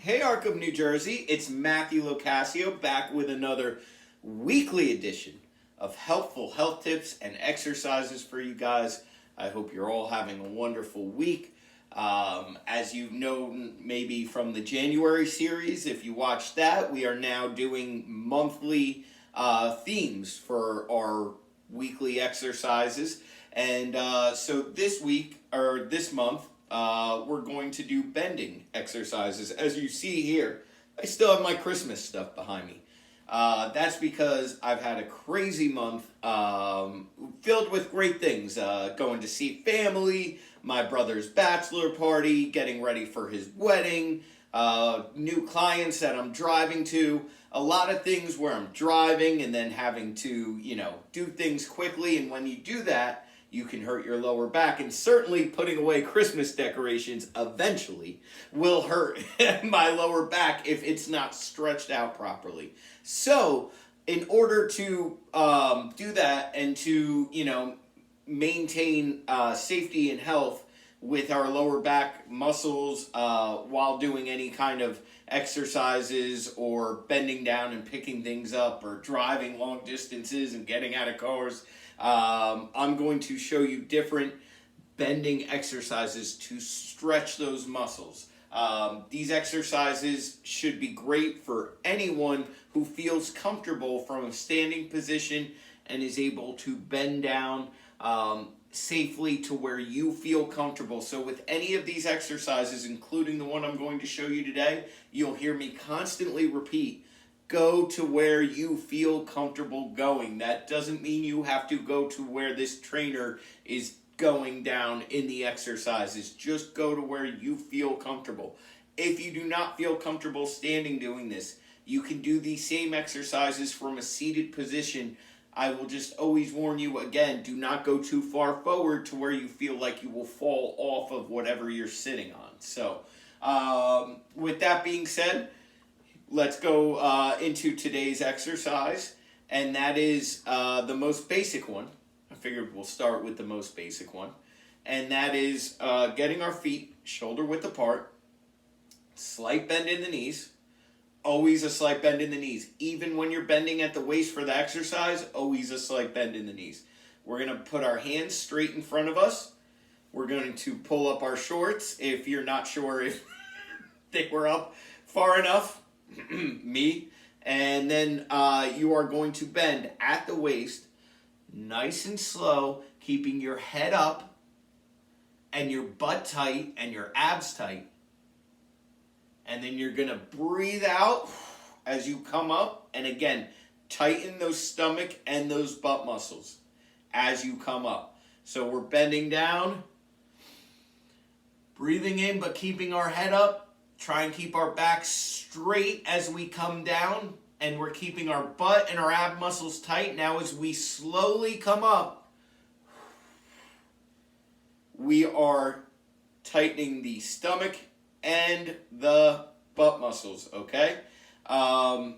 Hey Arc of New Jersey, it's Matthew Locascio back with another weekly edition of helpful health tips and exercises for you guys. I hope you're all having a wonderful week. As you've known maybe from the January series, if you watched that, we are now doing monthly themes for our weekly exercises. And so this week, or this month, we're going to do bending exercises. As you see here, I still have my Christmas stuff behind me. That's because I've had a crazy month filled with great things. Going to see family, my brother's bachelor party, getting ready for his wedding, new clients that I'm driving to. A lot of things where I'm driving and then having to, do things quickly. And when you do that, you can hurt your lower back, and certainly putting away Christmas decorations eventually will hurt my lower back if it's not stretched out properly. So in order to do that and to, maintain safety and health with our lower back muscles while doing any kind of exercises or bending down and picking things up or driving long distances and getting out of cars, I'm going to show you different bending exercises to stretch those muscles. These exercises should be great for anyone who feels comfortable from a standing position and is able to bend down safely to where you feel comfortable. So with any of these exercises, including the one I'm going to show you today, you'll hear me constantly repeat, go to where you feel comfortable going. That doesn't mean you have to go to where this trainer is going down in the exercises. Just go to where you feel comfortable. If you do not feel comfortable standing doing this, you can do these same exercises from a seated position. I will just always warn you again, do not go too far forward to where you feel like you will fall off of whatever you're sitting on. So, with that being said, let's go into today's exercise, and that is the most basic one. I figured we'll start with the most basic one, and that is getting our feet shoulder width apart, slight bend in the knees. Always a slight bend in the knees. Even when you're bending at the waist for the exercise, always a slight bend in the knees. We're going to put our hands straight in front of us. We're going to pull up our shorts if you're not sure if they were up far enough. Me. And then you are going to bend at the waist, nice and slow, keeping your head up and your butt tight and your abs tight. And then you're going to breathe out as you come up. And again, tighten those stomach and those butt muscles as you come up. So we're bending down, breathing in, but keeping our head up. Try and keep our back straight as we come down. And we're keeping our butt and our ab muscles tight. Now as we slowly come up, we are tightening the stomach and the butt muscles, okay? When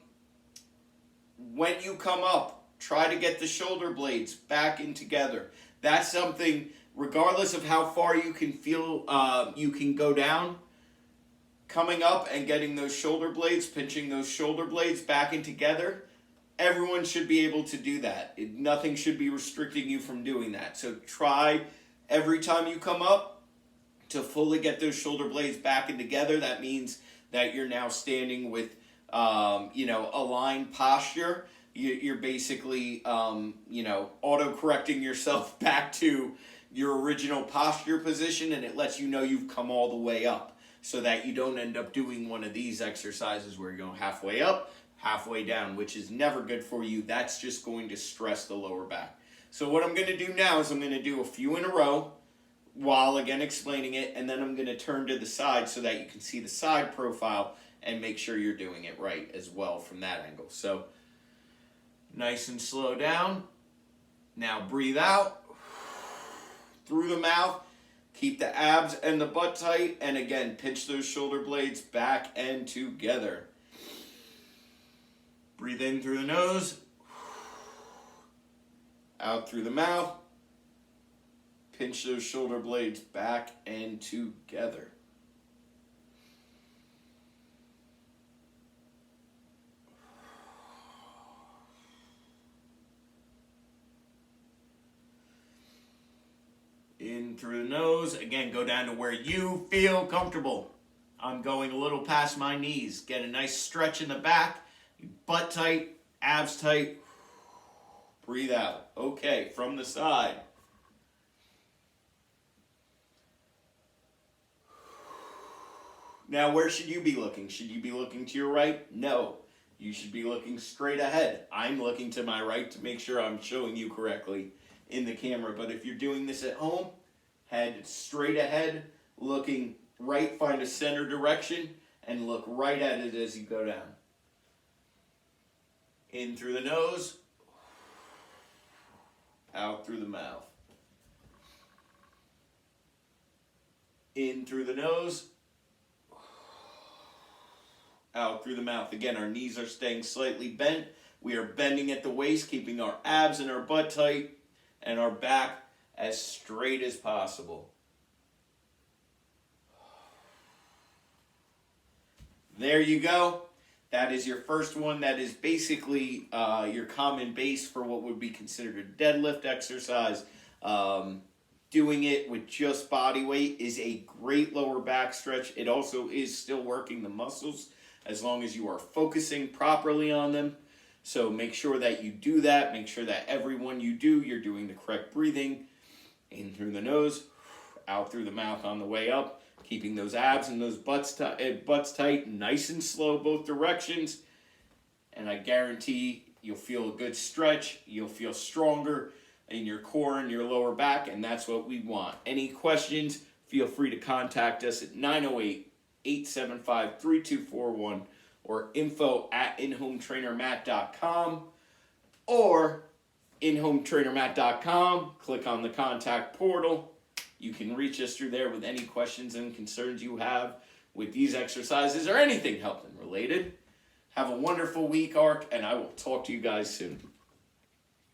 you come up, try to get the shoulder blades back in together. That's something, regardless of how far you can feel you can go down, coming up and getting those shoulder blades, pinching those shoulder blades back in together, everyone should be able to do that. Nothing should be restricting you from doing that. So try every time you come up to fully get those shoulder blades back in together. That means that you're now standing with, aligned posture. You're basically, auto-correcting yourself back to your original posture position, and it lets you know you've come all the way up so that you don't end up doing one of these exercises where you're going halfway up, halfway down, which is never good for you. That's just going to stress the lower back. So what I'm going to do now is I'm going to do a few in a row, while again explaining it, and then I'm going to turn to the side so that you can see the side profile and make sure you're doing it right as well from that angle. So nice and slow down. Now breathe out through the mouth. Keep the abs and the butt tight, and again pinch those shoulder blades back and together. Breathe in through the nose, out through the mouth. Pinch those shoulder blades back and together. In through the nose. Again, go down to where you feel comfortable. I'm going a little past my knees. Get a nice stretch in the back. Butt tight, abs tight. Breathe out. Okay, from the side. Now, where should you be looking? Should you be looking to your right? No. You should be looking straight ahead. I'm looking to my right to make sure I'm showing you correctly in the camera. But if you're doing this at home, head straight ahead, looking right, find a center direction, and look right at it as you go down. In through the nose, out through the mouth. In through the nose, out through the mouth. Again, our knees are staying slightly bent. We are bending at the waist, keeping our abs and our butt tight, and our back as straight as possible. There you go. That is your first one. That is basically your common base for what would be considered a deadlift exercise. Doing it with just body weight is a great lower back stretch. It also is still working the muscles as long as you are focusing properly on them. So make sure that you do that. Make sure that every one you do, you're doing the correct breathing. In through the nose, out through the mouth on the way up. Keeping those abs and those butts tight, nice and slow both directions. And I guarantee you'll feel a good stretch. You'll feel stronger in your core and your lower back, and that's what we want. Any questions, feel free to contact us at 908-875-3241 or info@inhometrainermatt.com or inhometrainermatt.com. Click on the contact portal. You can reach us through there with any questions and concerns you have with these exercises or anything health and related. Have a wonderful week, ARC, and I will talk to you guys soon.